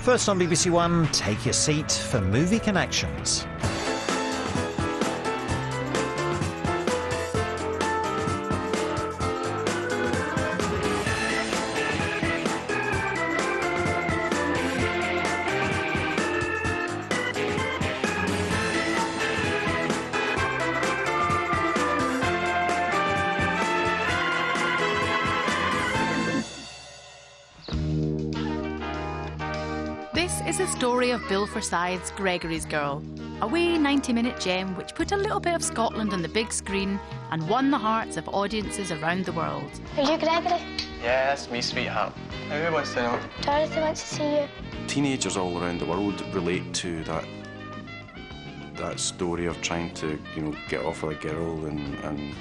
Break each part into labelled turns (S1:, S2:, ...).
S1: First on BBC One, take your seat for Movie Connections.
S2: This is the story of Bill Forsyth's Gregory's Girl, a wee 90-minute gem which put a little bit of Scotland on the big screen and won the hearts of audiences around the world.
S3: Are you Gregory?
S4: Yeah, that's me, sweetheart. Who wants to know?
S3: Dorothy wants to see you.
S5: Teenagers all around the world relate to that story of trying to, get off with a girl and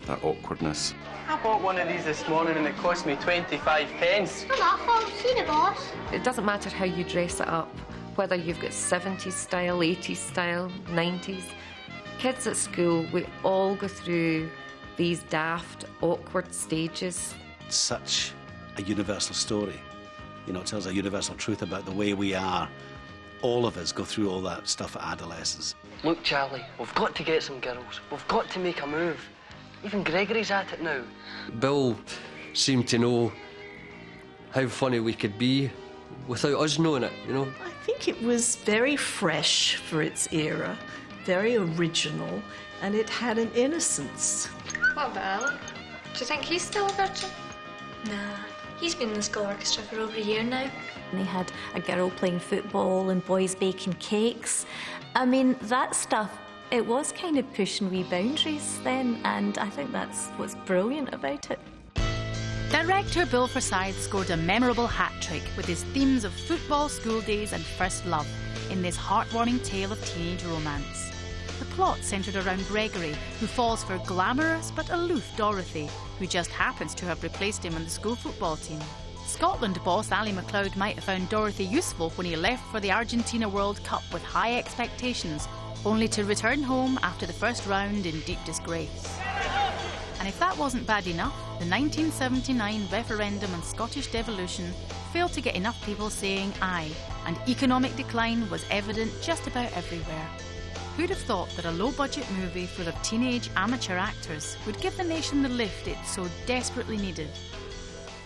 S5: that awkwardness.
S4: I bought one of these this morning and it cost me 25 pence.
S3: Not my fault, see the boss.
S6: It doesn't matter how you dress it up, whether you've got 70s style, 80s style, 90s. Kids at school, we all go through these daft, awkward stages.
S7: Such a universal story. It tells a universal truth about the way we are. All of us go through all that stuff at adolescence.
S8: Look, Charlie, we've got to get some girls. We've got to make a move. Even Gregory's at it now.
S9: Bill seemed to know how funny we could be without us knowing it,
S10: I think it was very fresh for its era, very original, and it had an innocence.
S3: What about Alan? Do you think he's still a virgin?
S11: Nah, he's been in the school orchestra for over a year now.
S12: They had a girl playing football and boys baking cakes. I mean, that stuff, it was kind of pushing wee boundaries then, and I think that's what's brilliant about it.
S2: Director Bill Forsyth scored a memorable hat-trick with his themes of football, school days and first love in this heartwarming tale of teenage romance. The plot centred around Gregory, who falls for glamorous but aloof Dorothy, who just happens to have replaced him on the school football team. Scotland boss Ali MacLeod might have found Dorothy useful when he left for the Argentina World Cup with high expectations, only to return home after the first round in deep disgrace. And if that wasn't bad enough, the 1979 referendum on Scottish devolution failed to get enough people saying aye, and economic decline was evident just about everywhere. Who'd have thought that a low-budget movie full of teenage amateur actors would give the nation the lift it so desperately needed?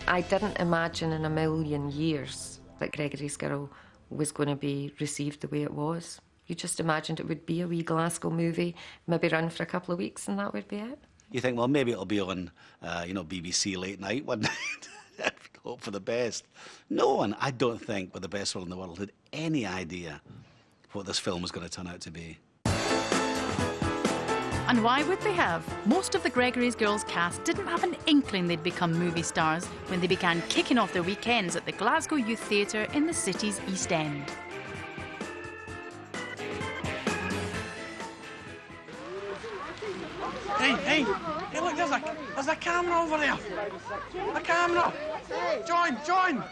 S6: I didn't imagine in a million years that Gregory's Girl was going to be received the way it was. You just imagined it would be a wee Glasgow movie, maybe run for a couple of weeks and that would be it.
S7: You think, well, maybe it'll be on, BBC late night one night. Hope for the best. No one, I don't think, with the best will in the world, had any idea what this film was going to turn out to be.
S2: And why would they have? Most of the Gregory's Girls cast didn't have an inkling they'd become movie stars when they began kicking off their weekends at the Glasgow Youth Theatre in the city's East End.
S4: Hey, look, there's a camera over there. A camera. Join.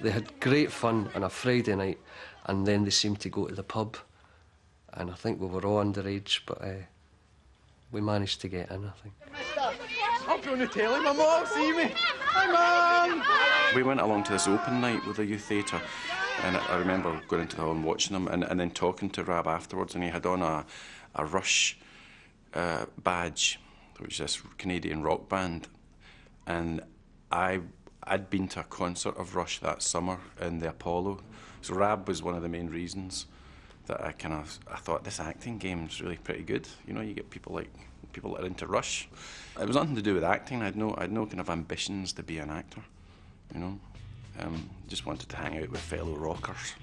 S9: They had great fun on a Friday night, and then they seemed to go to the pub. And I think we were all underage, but we managed to get in, I think.
S4: I'll be on the telly, my mum will see me. Hi, Mum.
S5: We went along to this open night with the youth theatre, and I remember going into the hall and watching them, and then talking to Rab afterwards, and he had on a Rush badge, which is this Canadian rock band, and I'd been to a concert of Rush that summer in the Apollo, so Rab was one of the main reasons that I thought this acting game's really pretty good. You get people that are into Rush. It was nothing to do with acting. I'd no kind of ambitions to be an actor. Just wanted to hang out with fellow rockers.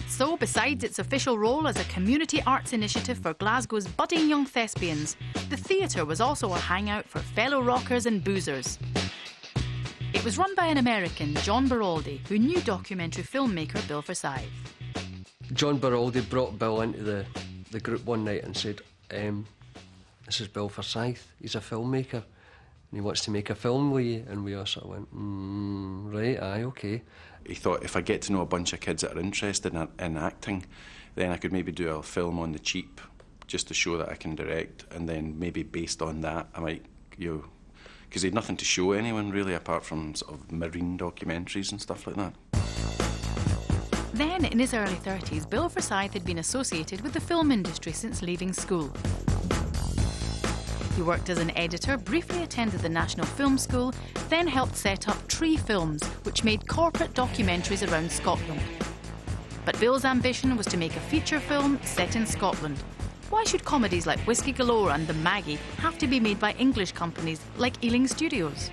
S2: So, besides its official role as a community arts initiative for Glasgow's budding young thespians, the theatre was also a hangout for fellow rockers and boozers. It was run by an American, John Baraldi, who knew documentary filmmaker Bill Forsyth.
S9: John Baraldi brought Bill into the group one night and said, this is Bill Forsyth, he's a filmmaker, and he wants to make a film with you. And we all sort of went, right, aye, okay.
S5: He thought, if I get to know a bunch of kids that are interested in acting, then I could maybe do a film on the cheap, just to show that I can direct, and then maybe based on that, I might, because he had nothing to show anyone really apart from sort of marine documentaries and stuff like that.
S2: Then, in his early 30s, Bill Forsyth had been associated with the film industry since leaving school. He worked as an editor, briefly attended the National Film School, then helped set up Tree Films, which made corporate documentaries around Scotland. But Bill's ambition was to make a feature film set in Scotland. Why should comedies like Whiskey Galore and The Maggie have to be made by English companies like Ealing Studios?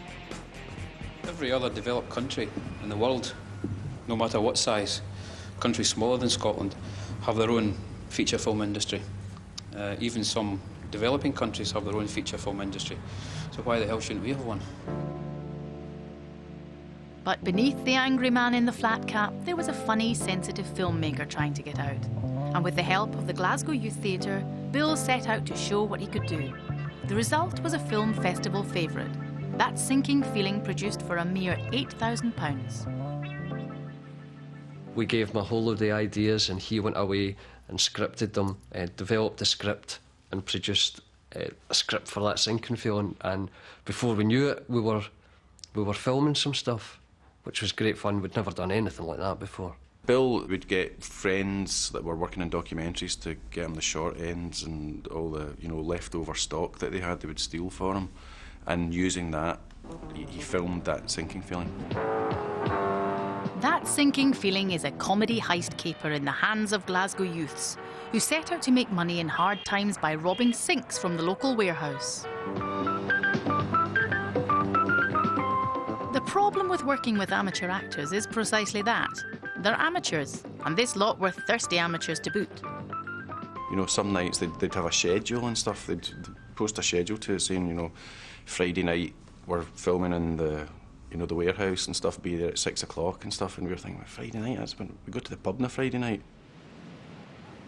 S13: Every other developed country in the world, no matter what size, countries smaller than Scotland, have their own feature film industry. Even some developing countries have their own feature film industry. So why the hell shouldn't we have one?
S2: But beneath the angry man in the flat cap, there was a funny, sensitive filmmaker trying to get out. And with the help of the Glasgow Youth Theatre, Bill set out to show what he could do. The result was a film festival favourite. That Sinking Feeling produced for a mere £8,000.
S9: We gave him a whole load of ideas and he went away and scripted them, developed a script and produced a script for That Sinking Feeling. And before we knew it, we were filming some stuff, which was great fun. We'd never done anything like that before.
S5: Bill would get friends that were working in documentaries to get him the short ends and all the leftover stock that they had, they would steal for him. And using that, he filmed That Sinking Feeling.
S2: That Sinking Feeling is a comedy heist caper in the hands of Glasgow youths who set out to make money in hard times by robbing sinks from the local warehouse. The problem with working with amateur actors is precisely that. They're amateurs, and this lot were thirsty amateurs to boot.
S5: You know, some nights they'd have a schedule and stuff. They'd post a schedule to us saying, Friday night we're filming in the warehouse and stuff, be there at 6 o'clock and stuff, and we were thinking, Friday night, that's when we go to the pub on a Friday night.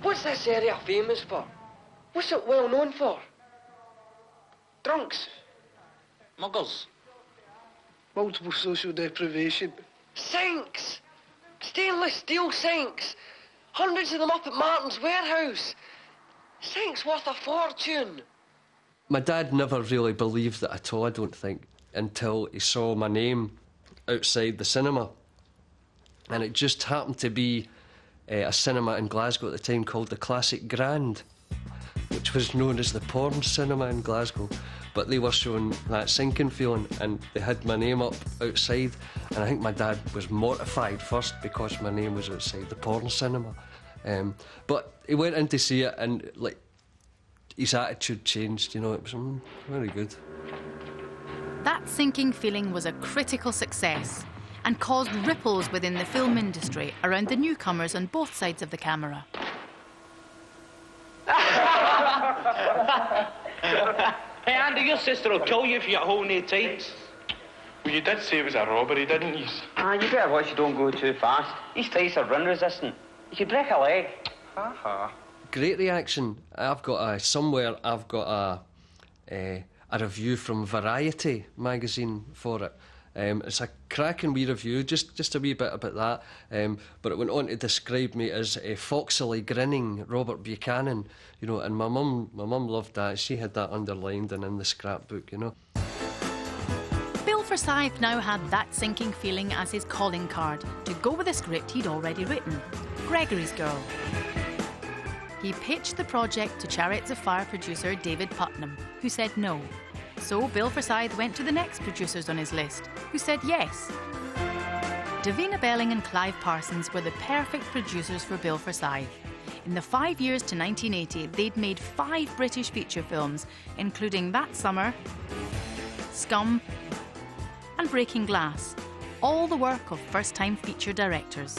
S8: What's this area famous for? What's it well known for? Drunks? Muggles?
S14: Multiple social deprivation.
S8: Sinks! Stainless steel sinks! Hundreds of them up at Martin's warehouse! Sinks worth a fortune!
S9: My dad never really believed that at all, I don't think, until he saw my name outside the cinema. And it just happened to be a cinema in Glasgow at the time called the Classic Grand, which was known as the porn cinema in Glasgow. But they were showing That Sinking Feeling and they had my name up outside, and I think my dad was mortified first because my name was outside the porn cinema. But he went in to see it and his attitude changed, it was very good.
S2: That Sinking Feeling was a critical success and caused ripples within the film industry around the newcomers on both sides of the camera.
S15: Hey Andy, your sister will kill you for your whole new tights.
S14: Well, you did say it was a robbery, didn't you?
S15: You better watch you don't go too fast. These tights are run resistant. You could break a leg.
S9: Great reaction. I've got a review from Variety magazine for it. It's a cracking wee review, just a wee bit about that. But it went on to describe me as a foxily grinning Robert Buchanan, and my mum loved that. She had that underlined and in the scrapbook,
S2: Bill Forsyth now had That Sinking Feeling as his calling card to go with a script he'd already written, Gregory's Girl. He pitched the project to Chariots of Fire producer David Putnam, who said no. So Bill Forsyth went to the next producers on his list, who said yes. Davina Belling and Clive Parsons were the perfect producers for Bill Forsyth. In the 5 years to 1980, they'd made 5 British feature films, including That Summer, Scum, and Breaking Glass, all the work of first-time feature directors.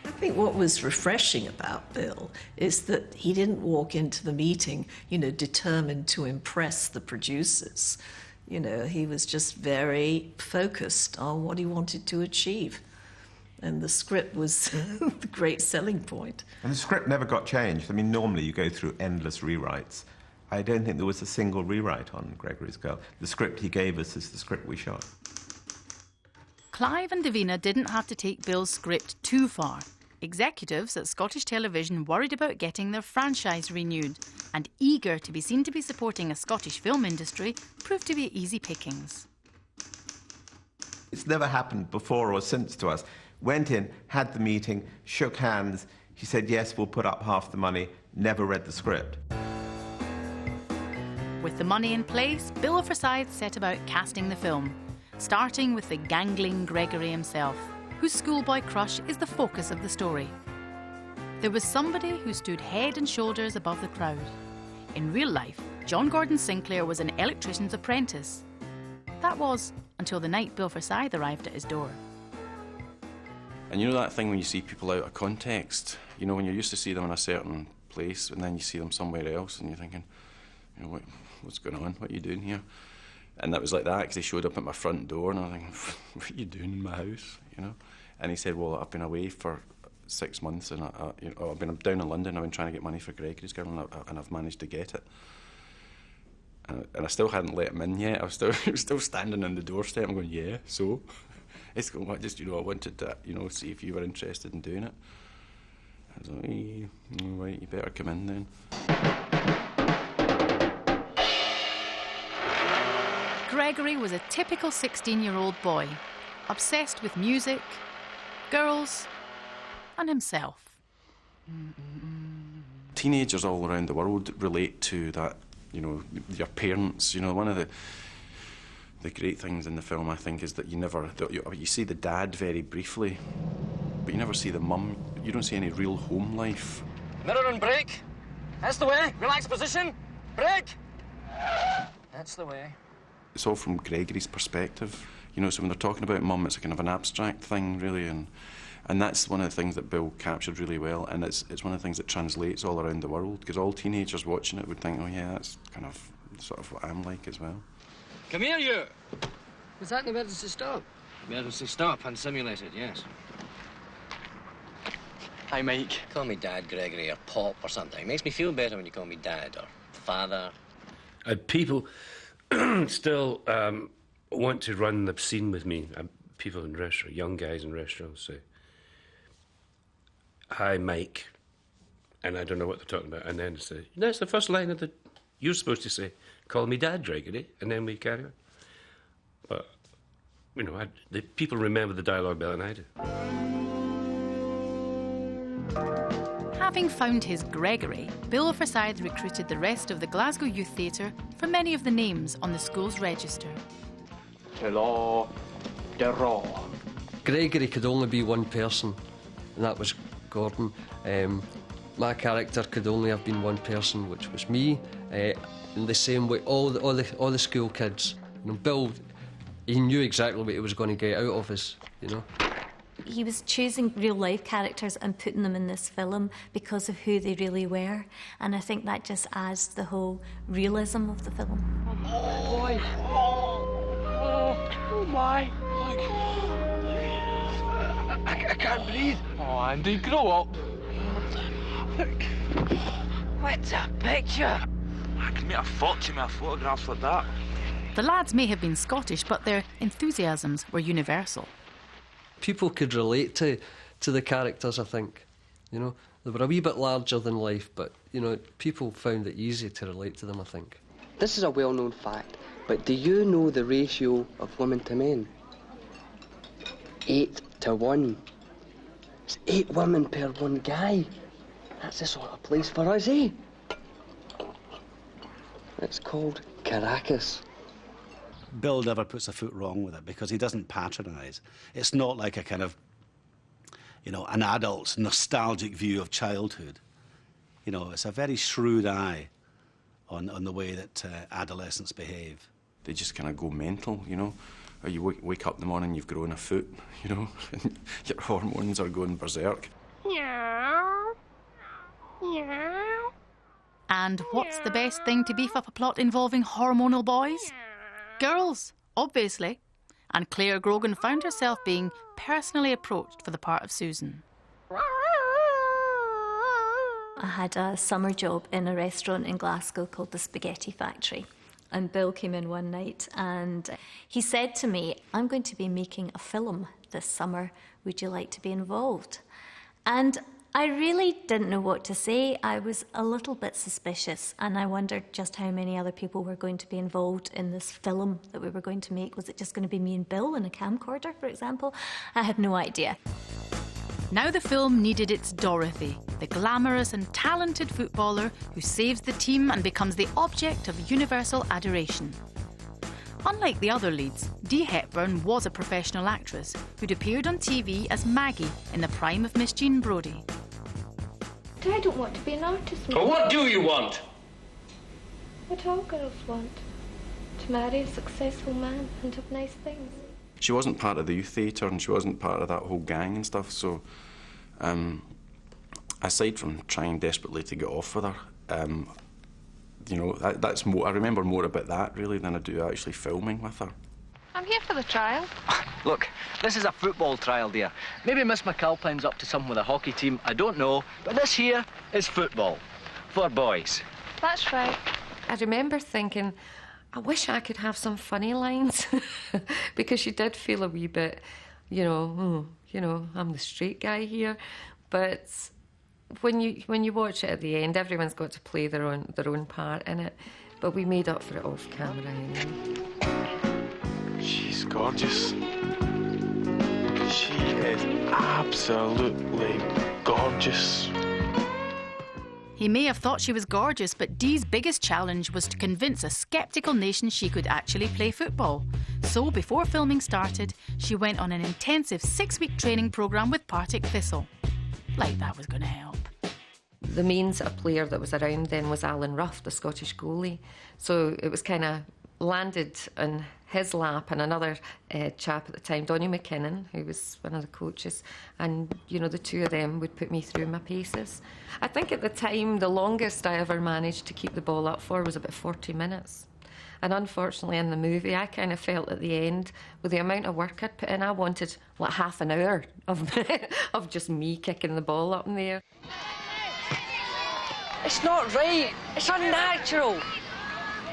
S10: I think what was refreshing about Bill is that he didn't walk into the meeting, determined to impress the producers. He was just very focused on what he wanted to achieve. And the script was the great selling point.
S16: And the script never got changed. I mean, normally you go through endless rewrites. I don't think there was a single rewrite on Gregory's Girl. The script he gave us is the script we shot.
S2: Clive and Davina didn't have to take Bill's script too far. Executives at Scottish Television worried about getting their franchise renewed, and eager to be seen to be supporting a Scottish film industry proved to be easy pickings.
S16: It's never happened before or since to us. Went in, had the meeting, shook hands. He said, yes, we'll put up half the money, never read the script.
S2: With the money in place, Bill Forsyth set about casting the film, starting with the gangling Gregory himself, whose schoolboy crush is the focus of the story. There was somebody who stood head and shoulders above the crowd. In real life, John Gordon Sinclair was an electrician's apprentice. That was until the night Bill Forsyth arrived at his door.
S5: And you know that thing when you see people out of context? You know, when you're used to see them in a certain place and then you see them somewhere else and you're thinking, you know, what's going on? What are you doing here? And that was like that, because he showed up at my front door and I was thinking, what are you doing in my house, you know? And he said, well, I've been away for 6 months and I've been down in London, I've been trying to get money for Gregory's girl and I've managed to get it. And I still hadn't let him in yet. I was still standing on the doorstep. I'm going, yeah, so? It's going, what, just, you know, I wanted to, you know, see if you were interested in doing it. I was like, hey, all right, you better come in then.
S2: Gregory was a typical 16-year-old boy, obsessed with music, girls, and himself.
S5: Teenagers all around the world relate to that, you know, your parents. You know, one of the great things in the film, I think, is that you see the dad very briefly, but you never see the mum. You don't see any real home life.
S8: Mirror and brake. That's the way. Relax position. Brake. That's the way.
S5: It's all from Gregory's perspective. You know, so when they're talking about mum, it's a kind of an abstract thing, really, and that's one of the things that Bill captured really well, and it's one of the things that translates all around the world, because all teenagers watching it would think, oh yeah, that's kind of sort of what I'm like as well.
S8: Come here, you. Was that an emergency stop? Emergency stop, unsimulated, yes.
S15: Hi, Mike. Call me Dad, Gregory, or Pop or something. It makes me feel better when you call me Dad or Father.
S17: People still want to run the scene with me. People in restaurants, young guys in restaurants say, hi, Mike. And I don't know what they're talking about. And then say, that's the first line of the... You're supposed to say, call me Dad, Gregory, and then we carry on. But, you know, the people remember the dialogue better than I do.
S2: Having found his Gregory, Bill Forsyth recruited the rest of the Glasgow Youth Theatre for many of the names on the school's register.
S15: Hello, Dero.
S9: Gregory could only be one person, and that was Gordon. My character could only have been one person, which was me. In the same way, all the school kids. You know, Bill, he knew exactly what he was going to get out of us, you know.
S12: He was choosing real-life characters and putting them in this film because of who they really were, and I think that just adds to the whole realism of the film.
S8: Oh, boy. Oh, my. I can't breathe. Oh, Andy, grow up. Look. What's a picture? I can make a fortune with photographs like that.
S2: The lads may have been Scottish, but their enthusiasms were universal.
S9: People could relate to the characters, I think. You know, they were a wee bit larger than life, but, you know, people found it easy to relate to them, I think.
S18: This is a well-known fact, but do you know the ratio of women to men? 8 to 1. It's 8 women per 1 guy. That's the sort of place for us, eh? It's called Caracas.
S7: Bill never puts a foot wrong with it because he doesn't patronise. It's not like a kind of, you know, an adult's nostalgic view of childhood. You know, it's a very shrewd eye on the way that adolescents behave.
S5: They just kind of go mental, you know. Or you wake up in the morning, you've grown a foot, you know, and your hormones are going berserk.
S3: Meow. Meow.
S2: And what's the best thing to beef up a plot involving hormonal boys? Girls, obviously. And Claire Grogan found herself being personally approached for the part of Susan.
S12: I had a summer job in a restaurant in Glasgow called the Spaghetti Factory. And Bill came in one night and he said to me, I'm going to be making a film this summer. Would you like to be involved? And I really didn't know what to say. I was a little bit suspicious, and I wondered just how many other people were going to be involved in this film that we were going to make. Was it just going to be me and Bill in a camcorder, for example? I had no idea.
S2: Now the film needed its Dorothy, the glamorous and talented footballer who saves the team and becomes the object of universal adoration. Unlike the other leads, Dee Hepburn was a professional actress who'd appeared on TV as Maggie in the prime of Miss Jean Brodie.
S11: I don't want to be an artist, Mum.
S17: Well, what do you want?
S11: What all girls want. To marry a successful man and have nice things.
S5: She wasn't part of the youth theatre and she wasn't part of that whole gang and stuff, so aside from trying desperately to get off with her, you know, that's more, I remember more about that really than I do actually filming with her.
S3: I'm here for the trial.
S18: Look, this is a football trial, dear. Maybe Miss McAlpine's up to something with a hockey team, I don't know. But this here is football. For boys.
S3: That's right.
S6: I remember thinking, I wish I could have some funny lines. Because she did feel a wee bit, you know, I'm the straight guy here. But when you watch it at the end, everyone's got to play their own part in it. But we made up for it off camera anyway.
S14: She's gorgeous. She is absolutely gorgeous.
S2: He may have thought she was gorgeous, but Dee's biggest challenge was to convince a sceptical nation she could actually play football. So before filming started, she went on an intensive 6-week training programme with Partick Thistle. Like that was going to help.
S6: The main sort of player that was around then was Alan Ruff, the Scottish goalie. So it was kind of landed on his lap, and another chap at the time, Donnie McKinnon, who was one of the coaches, and you know, the two of them would put me through my paces. I think at the time the longest I ever managed to keep the ball up for was about 40 minutes. And unfortunately in the movie I kind of felt at the end, with the amount of work I'd put in, I wanted like half an hour of of just me kicking the ball up in the air.
S18: It's not right. It's unnatural.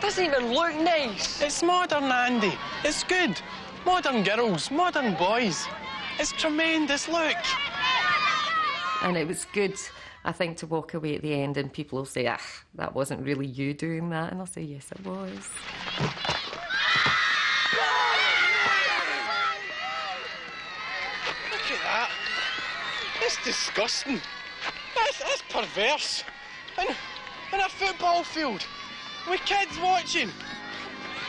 S18: Doesn't even look nice.
S14: It's modern, Andy. It's good. Modern girls, modern boys. It's tremendous, look.
S6: And it was good, I think, to walk away at the end and people will say, that wasn't really you doing that. And I'll say, yes, it was.
S14: Look at that. It's disgusting. That's perverse. In a football field. With kids watching.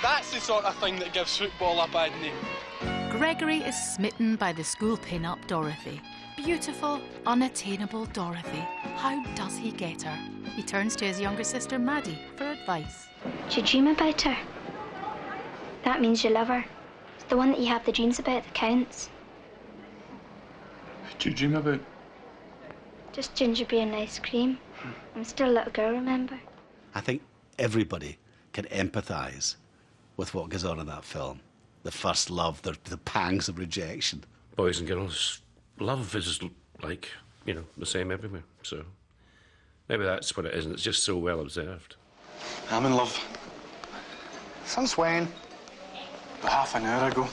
S14: That's the sort of thing that gives football a bad name.
S2: Gregory is smitten by the school pin-up Dorothy. Beautiful, unattainable Dorothy. How does he get her? He turns to his younger sister Maddie for advice.
S11: Do you dream about her? That means you love her. It's the one that you have the dreams about that counts.
S14: What do you dream about?
S11: Just ginger beer and ice cream. I'm still a little girl, remember?
S7: I think everybody can empathise with what goes on in that film. The first love, the pangs of rejection.
S17: Boys and girls, love is like, you know, the same everywhere. So maybe that's what it is, and it's just so well observed.
S14: I'm in love. Since when? About half an hour ago.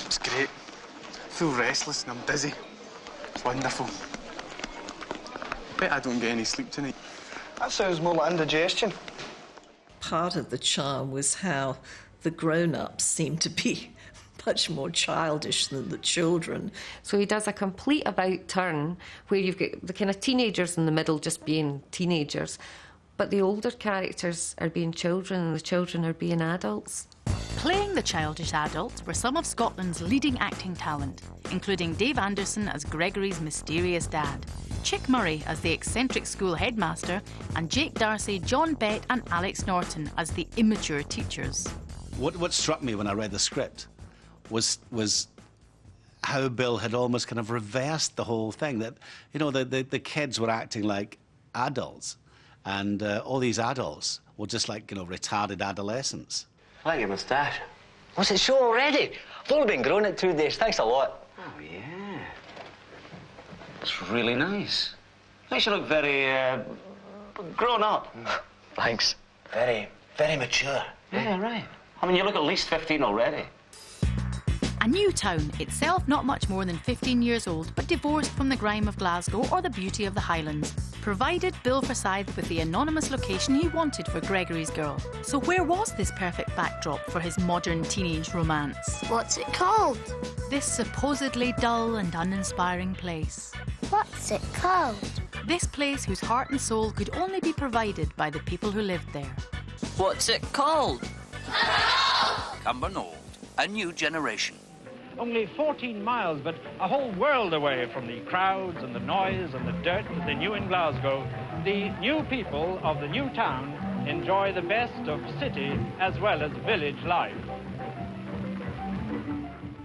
S14: It's great. I feel restless and I'm dizzy. It's wonderful. Bet I don't get any sleep tonight. That sounds more like indigestion.
S10: Part of the charm was how the grown-ups seemed to be much more childish than the children.
S6: So he does a complete about turn where you've got the kind of teenagers in the middle just being teenagers, but the older characters are being children and the children are being adults.
S2: Playing the childish adults were some of Scotland's leading acting talent, including Dave Anderson as Gregory's mysterious dad, Chick Murray as the eccentric school headmaster, and Jake Darcy, John Bett and Alex Norton as the immature teachers.
S7: What struck me when I read the script was how Bill had almost kind of reversed the whole thing, that, you know, the kids were acting like adults, and all these adults were just like, you know, retarded adolescents.
S18: I like your moustache. What's it show already? I've only been growing it 2 days. Thanks a lot.
S15: Oh, yeah. It's really nice. Makes you look very, grown up.
S18: Thanks. Very, very mature.
S15: Yeah, right. I mean, you look at least 15 already.
S2: A new town, itself not much more than 15 years old, but divorced from the grime of Glasgow or the beauty of the Highlands, provided Bill Forsyth with the anonymous location he wanted for Gregory's Girl. So where was this perfect backdrop for his modern teenage romance?
S11: What's it called?
S2: This supposedly dull and uninspiring place.
S11: What's it called?
S2: This place whose heart and soul could only be provided by the people who lived there.
S19: What's it called? Cumbernauld, a new generation.
S20: Only 14 miles, but a whole world away from the crowds and the noise and the dirt that they knew in Glasgow, the new people of the new town enjoy the best of city as well as village life.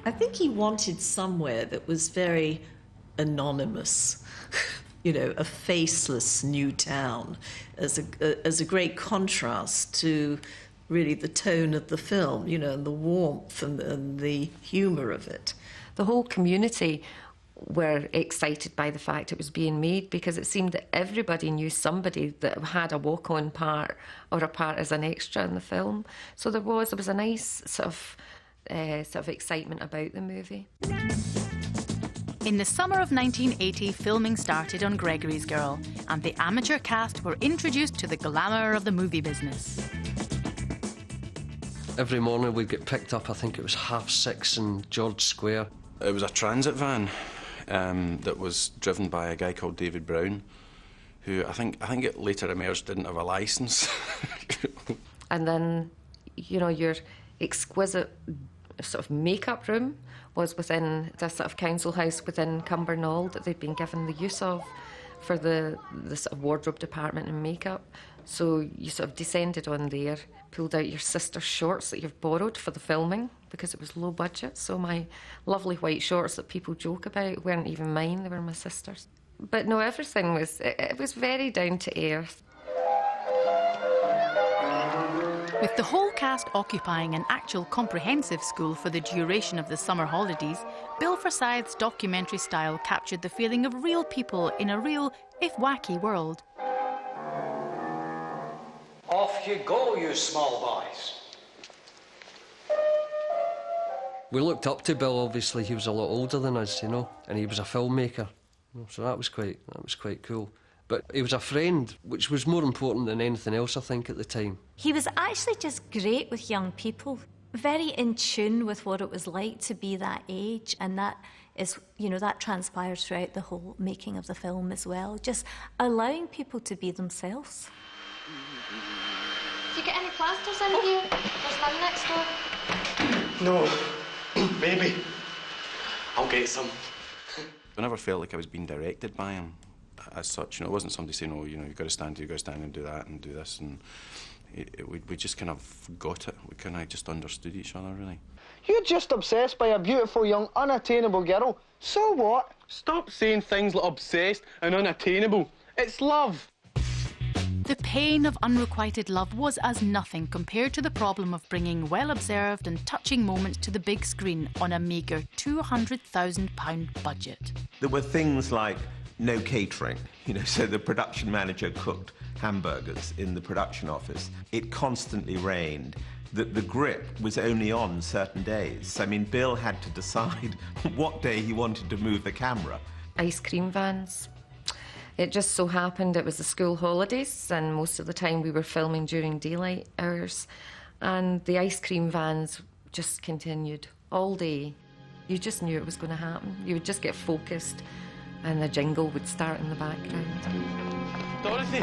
S10: I think he wanted somewhere that was very anonymous, you know, a faceless new town, as a great contrast to really the tone of the film, you know, and the warmth and the humour of it.
S6: The whole community were excited by the fact it was being made because it seemed that everybody knew somebody that had a walk-on part or a part as an extra in the film. So there was a nice sort of excitement about the movie.
S2: In the summer of 1980, filming started on Gregory's Girl, and the amateur cast were introduced to the glamour of the movie business.
S9: Every morning we'd get picked up, I think it was 6:30 in George Square.
S5: It was a transit van that was driven by a guy called David Brown, who I think it later emerged didn't have a licence.
S6: And then, you know, your exquisite sort of makeup room was within the sort of council house within Cumbernauld that they'd been given the use of for the sort of wardrobe department and makeup. So you sort of descended on there, pulled out your sister's shorts that you've borrowed for the filming because it was low budget. So my lovely white shorts that people joke about weren't even mine, they were my sister's. But no, everything was, it was very down to earth.
S2: With the whole cast occupying an actual comprehensive school for the duration of the summer holidays, Bill Forsyth's documentary style captured the feeling of real people in a real, if wacky, world.
S21: Off you go, you small boys.
S9: We looked up to Bill, obviously. He was a lot older than us, you know, and he was a filmmaker. So that was quite cool. But he was a friend, which was more important than anything else, I think, at the time.
S12: He was actually just great with young people, very in tune with what it was like to be that age, and that is, you know, that transpired throughout the whole making of the film as well, just allowing people to be themselves.
S3: Do you get any plasters in here? There's none next door.
S14: No, maybe. I'll get some.
S5: I never felt like I was being directed by him as such. You know, it wasn't somebody saying, oh, you know, you've got to stand and do that and do this. And we just kind of got it. We kind of just understood each other, really.
S14: You're just obsessed by a beautiful, young, unattainable girl. So what? Stop saying things like obsessed and unattainable. It's love.
S2: The pain of unrequited love was as nothing compared to the problem of bringing well-observed and touching moments to the big screen on a meagre £200,000 budget.
S16: There were things like no catering, you know, so the production manager cooked hamburgers in the production office. It constantly rained. The grip was only on certain days. I mean, Bill had to decide what day he wanted to move the camera.
S6: Ice cream vans. It just so happened it was the school holidays, and most of the time we were filming during daylight hours, and the ice cream vans just continued all day. You just knew it was going to happen. You would just get focused and the jingle would start in the background.
S14: Dorothy!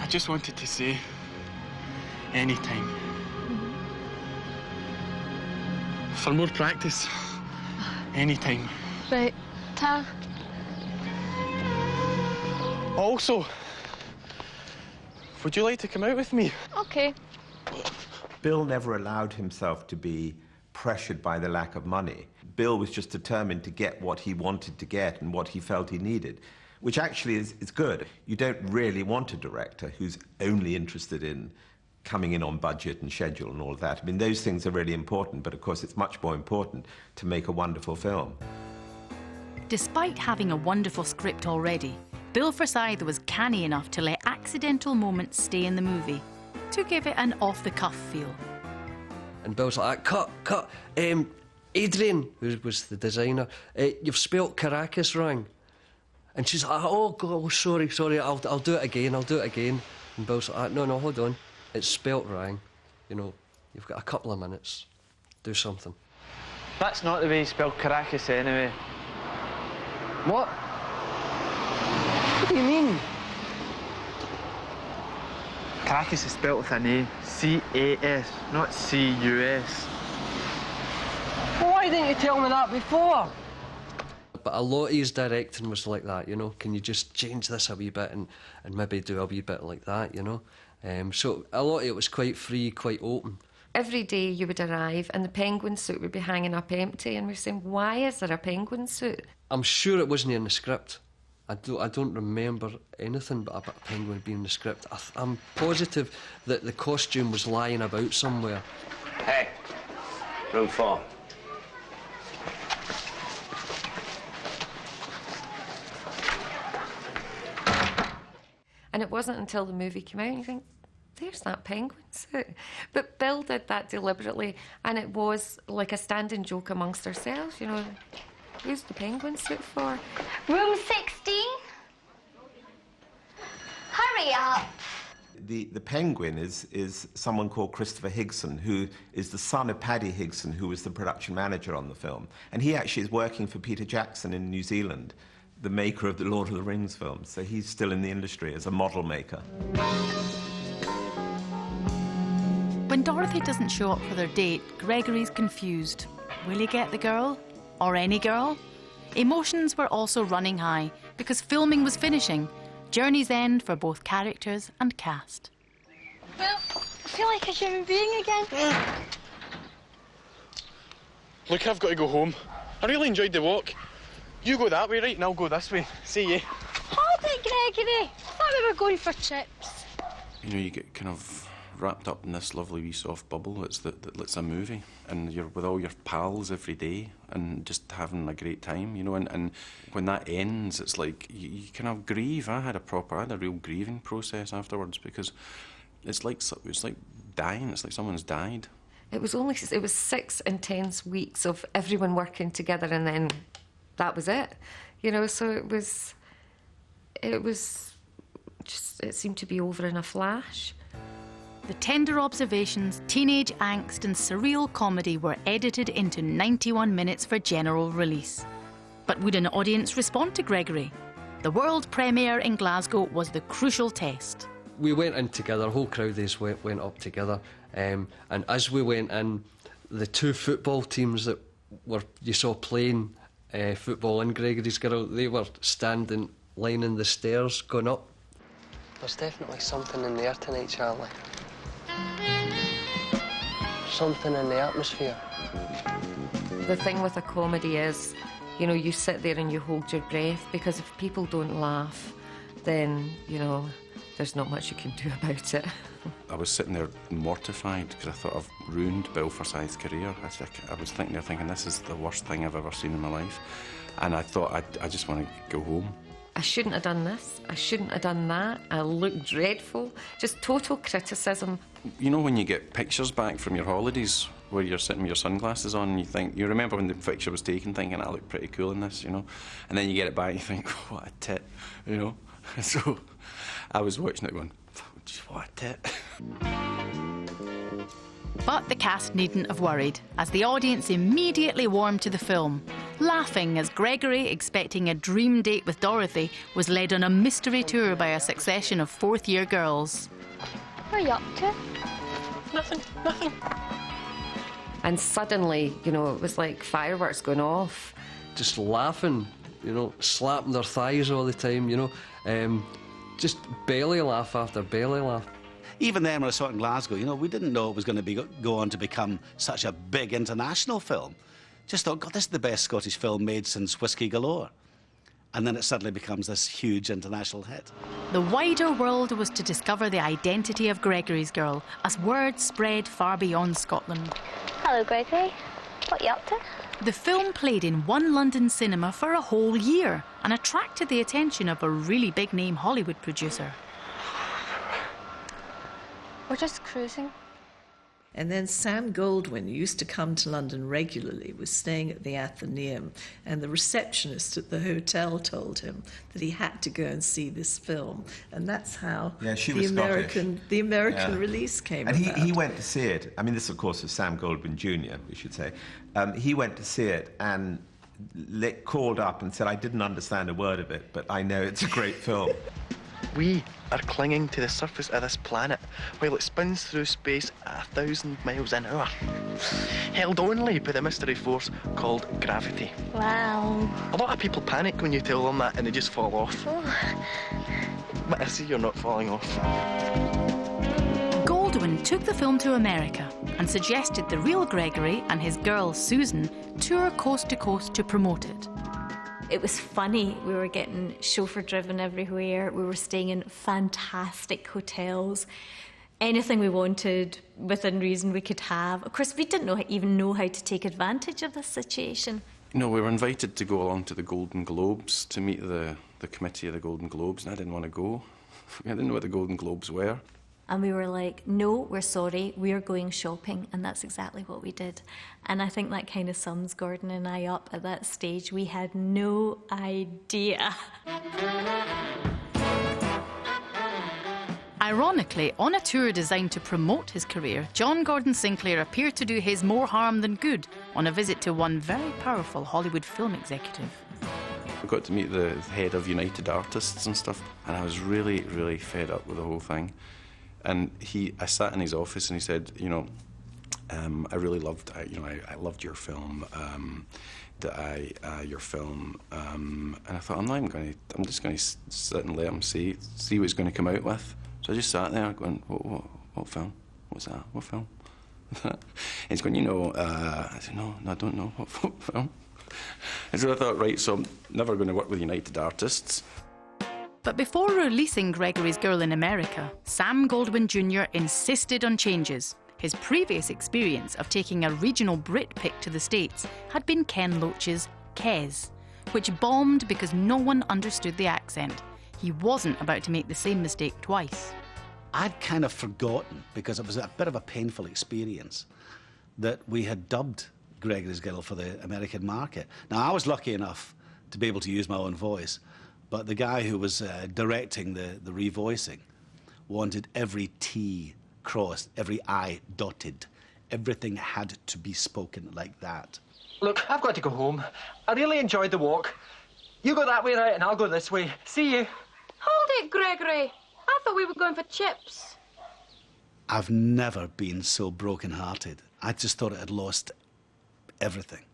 S14: I just wanted to say, anytime. For more practice, anytime.
S3: Right, Ta.
S14: Also, would you like to come out with me?
S3: Okay.
S16: Bill never allowed himself to be pressured by the lack of money. Bill was just determined to get what he wanted to get and what he felt he needed, which actually is good. You don't really want a director who's only interested in coming in on budget and schedule and all of that. I mean, those things are really important, but of course it's much more important to make a wonderful film.
S2: Despite having a wonderful script already, Bill Forsyth was canny enough to let accidental moments stay in the movie, to give it an off-the-cuff feel.
S9: And Bill's like, cut. Adrian, who was the designer, you've spelt Caracas wrong. And she's like, oh, God, sorry, I'll do it again. And Bill's like, no, hold on. It's spelt wrong. You know, you've got a couple of minutes. Do something.
S8: That's not the way you spell Caracas anyway. What? What do you mean? Caracas is spelt with an A. C-A-S, not C-U-S. Well, why didn't you tell me that before?
S9: But a lot of his directing was like that, you know. Can you just change this a wee bit and maybe do a wee bit like that, you know? So a lot of it was quite free, quite open.
S6: Every day you would arrive and the penguin suit would be hanging up empty, and we're saying, why is there a penguin suit?
S9: I'm sure it wasn't in the script. I don't remember anything but a penguin being in the script. I'm positive that the costume was lying about somewhere.
S15: Hey, room 4.
S6: And it wasn't until the movie came out and you think, there's that penguin suit. But Bill did that deliberately, and it was like a standing joke amongst ourselves, you know. Who's the penguin suit for?
S11: Room 16. Hurry up.
S16: The penguin is someone called Christopher Higson, who is the son of Paddy Higson, who was the production manager on the film. And he actually is working for Peter Jackson in New Zealand, the maker of the Lord of the Rings films. So he's still in the industry as a model maker.
S2: When Dorothy doesn't show up for their date, Gregory's confused. Will he get the girl? Or any girl? Emotions were also running high because filming was finishing. Journey's end for both characters and cast.
S3: Well, I feel like a human being again.
S14: Look, I've got to go home. I really enjoyed the walk. You go that way, right, and I'll go this way. See you.
S3: Hold it, Gregory. I thought we were going for chips.
S5: You know, you get kind of wrapped up in this lovely wee soft bubble. It's a movie, and you're with all your pals every day and just having a great time, you know. And when that ends, it's like you kind of grieve. I had a real grieving process afterwards because it's like dying. It's like someone's died.
S6: It was 6 intense weeks of everyone working together, and then that was it, you know. So it seemed to be over in a flash.
S2: The tender observations, teenage angst and surreal comedy were edited into 91 minutes for general release. But would an audience respond to Gregory? The world premiere in Glasgow was the crucial test.
S9: We went in together, the whole crowd went up together, and as we went in, the 2 football teams that you saw playing football in Gregory's Girl, they were standing, lining the stairs, going up.
S1: There's definitely something in the air tonight, Charlie. Something in the atmosphere.
S6: The thing with a comedy is, you know, you sit there and you hold your breath, because if people don't laugh, then, you know, there's not much you can do about it.
S5: I was sitting there mortified because I thought I've ruined Bill Forsyth's career. I was thinking this is the worst thing I've ever seen in my life, and I thought I just want to go home.
S6: I shouldn't have done this, I shouldn't have done that, I look dreadful, just total criticism.
S5: You know when you get pictures back from your holidays where you're sitting with your sunglasses on and you remember when the picture was taken thinking, I look pretty cool in this, you know, and then you get it back and you think, what a tit, you know. So I was watching it going, what a tit.
S2: But the cast needn't have worried, as the audience immediately warmed to the film, laughing as Gregory, expecting a dream date with Dorothy, was led on a mystery tour by a succession of 4th-year girls.
S3: What are you up to?
S14: Nothing.
S6: And suddenly, you know, it was like fireworks going off.
S9: Just laughing, you know, slapping their thighs all the time, you know, just belly laugh after belly laugh.
S7: Even then, when I saw it in Glasgow, you know, we didn't know it was going to go on to become such a big international film. Just thought, God, this is the best Scottish film made since Whiskey Galore. And then it suddenly becomes this huge international hit.
S2: The wider world was to discover the identity of Gregory's Girl as word spread far beyond Scotland.
S11: Hello, Gregory. What are you up to?
S2: The film played in one London cinema for a whole year and attracted the attention of a really big-name Hollywood producer.
S3: We're just cruising.
S10: And then Sam Goldwyn, who used to come to London regularly, was staying at the Athenaeum, and the receptionist at the hotel told him that he had to go and see this film. And that's how the American release came
S16: and
S10: about.
S16: He went to see it. I mean, this, of course, was Sam Goldwyn Jr., we should say. He went to see it and called up and said, I didn't understand a word of it, but I know it's a great film.
S14: We are clinging to the surface of this planet while it spins through space at 1,000 miles an hour, held only by the mystery force called gravity.
S3: Wow.
S14: A lot of people panic when you tell them that and they just fall off. But I see you're not falling off.
S2: Goldwyn took the film to America and suggested the real Gregory and his girl Susan tour coast to coast to promote it.
S12: It was funny. We were getting chauffeur-driven everywhere. We were staying in fantastic hotels. Anything we wanted, within reason, we could have. Of course, we didn't even know how to take advantage of this situation.
S5: No, we were invited to go along to the Golden Globes to meet the committee of the Golden Globes, and I didn't want to go. I didn't know what the Golden Globes were.
S12: And we were like, no, we're sorry, we're going shopping. And that's exactly what we did. And I think that kind of sums Gordon and I up at that stage. We had no idea.
S2: Ironically, on a tour designed to promote his career, John Gordon Sinclair appeared to do his more harm than good on a visit to one very powerful Hollywood film executive.
S5: We got to meet the head of United Artists and stuff, and I was really, really fed up with the whole thing. And I sat in his office and he said, you know, I really loved, I loved your film, your film, and I thought, I'm just going to sit and let him see what he's going to come out with. So I just sat there going, what film? What's that? What film? And he's going, I said, no, I don't know. What film? And so I thought, right, so I'm never going to work with United Artists.
S2: But before releasing Gregory's Girl in America, Sam Goldwyn Jr. insisted on changes. His previous experience of taking a regional Brit pick to the States had been Ken Loach's Kes, which bombed because no one understood the accent. He wasn't about to make the same mistake twice.
S7: I'd kind of forgotten, because it was a bit of a painful experience, that we had dubbed Gregory's Girl for the American market. Now, I was lucky enough to be able to use my own voice, but the guy who was directing the revoicing wanted every T crossed, every I dotted. Everything had to be spoken like that.
S18: Look, I've got to go home. I really enjoyed the walk. You go that way, right, and I'll go this way. See you.
S3: Hold it, Gregory. I thought we were going for chips.
S7: I've never been so broken-hearted. I just thought it had lost everything.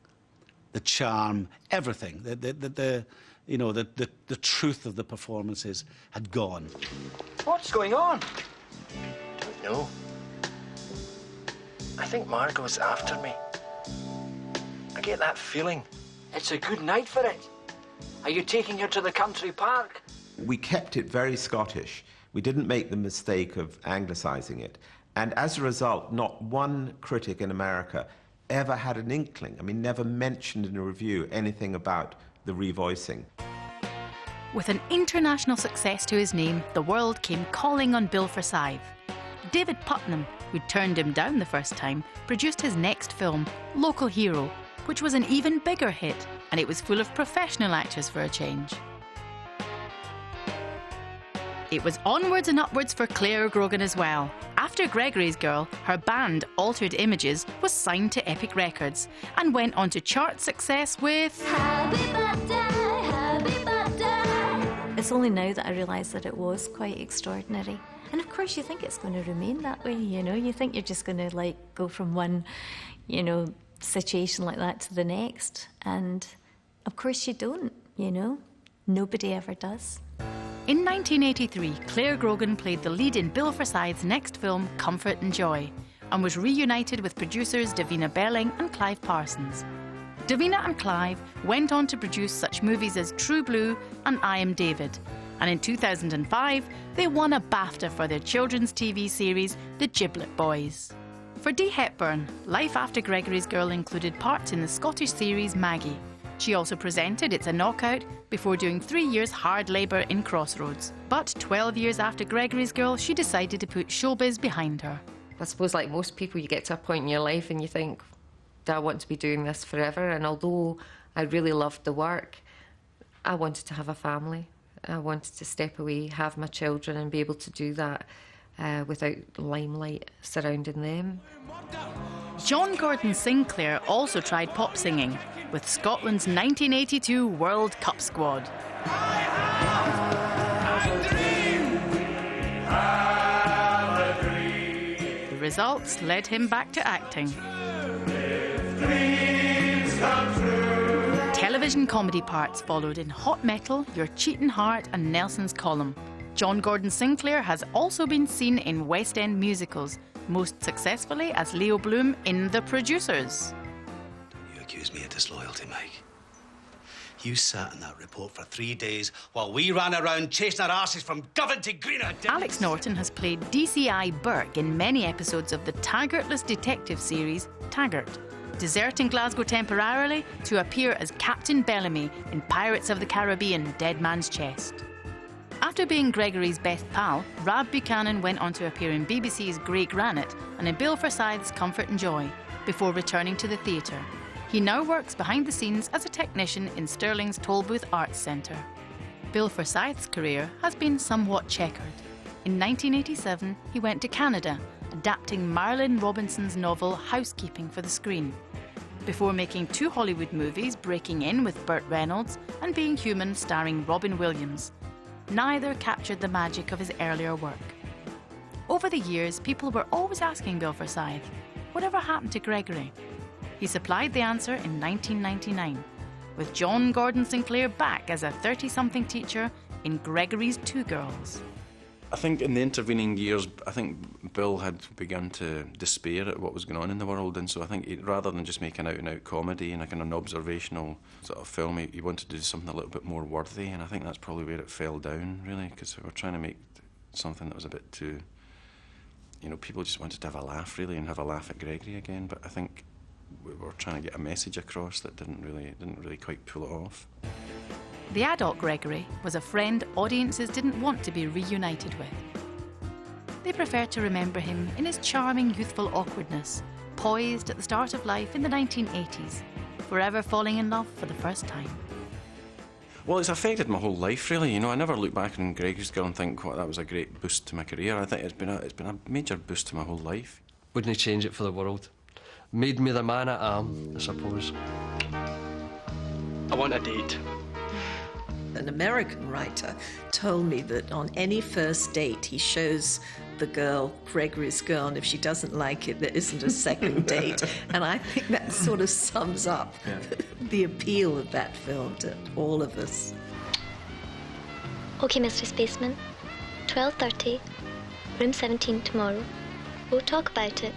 S7: The charm, everything. The truth of the performances had gone.
S18: What's going on?
S14: No. I think Margot's after me. I get that feeling.
S18: It's a good night for it. Are you taking her to the country park?
S16: We kept it very Scottish. We didn't make the mistake of anglicising it. And as a result, not one critic in America ever had an inkling, never mentioned in a review anything about the revoicing.
S2: With an international success to his name, the world came calling on Bill Forsyth. David Putnam, who'd turned him down the first time, produced his next film, Local Hero, which was an even bigger hit, and it was full of professional actors for a change. It was onwards and upwards for Claire Grogan as well. After Gregory's Girl, her band Altered Images was signed to Epic Records and went on to chart success with
S12: Happy Birthday, Happy Birthday. It's only now that I realise that it was quite extraordinary. And of course you think it's going to remain that way, you think you're just going to go from one, situation like that to the next. And of course you don't, Nobody ever does.
S2: In 1983, Claire Grogan played the lead in Bill Forsyth's next film, Comfort and Joy, and was reunited with producers Davina Belling and Clive Parsons. Davina and Clive went on to produce such movies as True Blue and I Am David, and in 2005, they won a BAFTA for their children's TV series, The Giblet Boys. For Dee Hepburn, life after Gregory's Girl included parts in the Scottish series Maggie. She also presented It's a Knockout before doing 3 years hard labour in Crossroads. But 12 years after Gregory's Girl, she decided to put showbiz behind her.
S6: I suppose like most people, you get to a point in your life and you think, do I want to be doing this forever? And although I really loved the work, I wanted to have a family. I wanted to step away, have my children and be able to do that without limelight surrounding them.
S2: John Gordon Sinclair also tried pop singing with Scotland's 1982 World Cup squad. The results led him back to acting. Television comedy parts followed in Hot Metal, Your Cheatin' Heart and Nelson's Column. John Gordon Sinclair has also been seen in West End musicals, most successfully as Leo Bloom in The Producers.
S7: You accuse me of disloyalty, Mike. You sat in that report for 3 days while we ran around chasing our asses from Govan to Greenock.
S2: Alex Norton has played DCI Burke in many episodes of the Taggartless detective series Taggart, deserting Glasgow temporarily to appear as Captain Bellamy in Pirates of the Caribbean: Dead Man's Chest. After being Gregory's best pal, Rab Buchanan went on to appear in BBC's Grey Granite and in Bill Forsyth's Comfort and Joy, before returning to the theatre. He now works behind the scenes as a technician in Stirling's Tollbooth Arts Centre. Bill Forsyth's career has been somewhat checkered. In 1987, he went to Canada, adapting Marilyn Robinson's novel Housekeeping for the screen, before making 2 Hollywood movies, Breaking In with Burt Reynolds and Being Human starring Robin Williams. Neither captured the magic of his earlier work. Over the years, people were always asking Bill Forsyth, whatever happened to Gregory? He supplied the answer in 1999, with John Gordon Sinclair back as a 30-something teacher in Gregory's Two Girls.
S5: I think in the intervening years, I think Bill had begun to despair at what was going on in the world, and so I think rather than just make an out-and-out comedy and a kind of an observational sort of film, he wanted to do something a little bit more worthy, and I think that's probably where it fell down, really, because we were trying to make something that was a bit too... You know, people just wanted to have a laugh, really, and have a laugh at Gregory again, but I think we were trying to get a message across that didn't really quite pull it off.
S2: The adult Gregory was a friend audiences didn't want to be reunited with. They preferred to remember him in his charming youthful awkwardness, poised at the start of life in the 1980s, forever falling in love for the first time.
S5: Well, it's affected my whole life, really. You know, I never look back on Gregory's Girl and think, well, that was a great boost to my career. I think it's been a major boost to my whole life.
S9: Wouldn't change it for the world. Made me the man I am, I suppose.
S1: I want a date.
S10: An American writer told me that on any first date he shows the girl Gregory's Girl, and if she doesn't like it, there isn't a second date. And I think that sort of sums up the appeal of that film to all of us.
S11: OK, Mr. Spaceman. 12:30, room 17 tomorrow. We'll talk about it.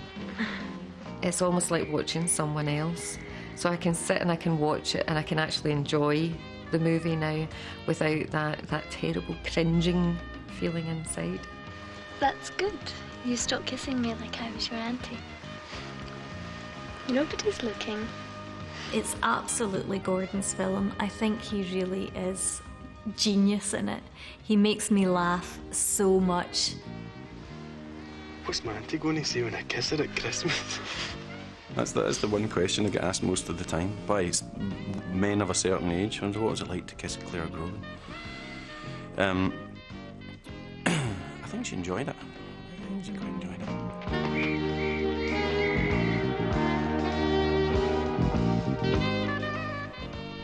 S6: It's almost like watching someone else. So I can sit and I can watch it and I can actually enjoy the movie now without that terrible cringing feeling inside.
S11: That's good. You stopped kissing me like I was your auntie. Nobody's looking.
S12: It's absolutely Gordon's film. I think he really is genius in it. He makes me laugh so much.
S14: What's my auntie going to say when I kiss her at Christmas?
S5: That's the one question I get asked most of the time by men of a certain age. What was it like to kiss Claire Grogan? I think she enjoyed it. I think she quite enjoyed it.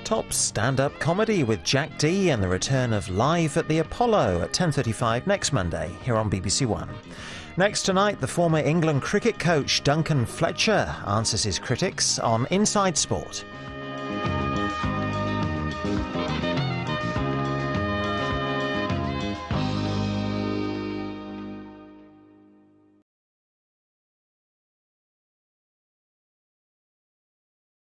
S4: Top stand-up comedy with Jack Dee and the return of Live at the Apollo at 10:35 next Monday here on BBC One. Next tonight, the former England cricket coach Duncan Fletcher answers his critics on Inside Sport.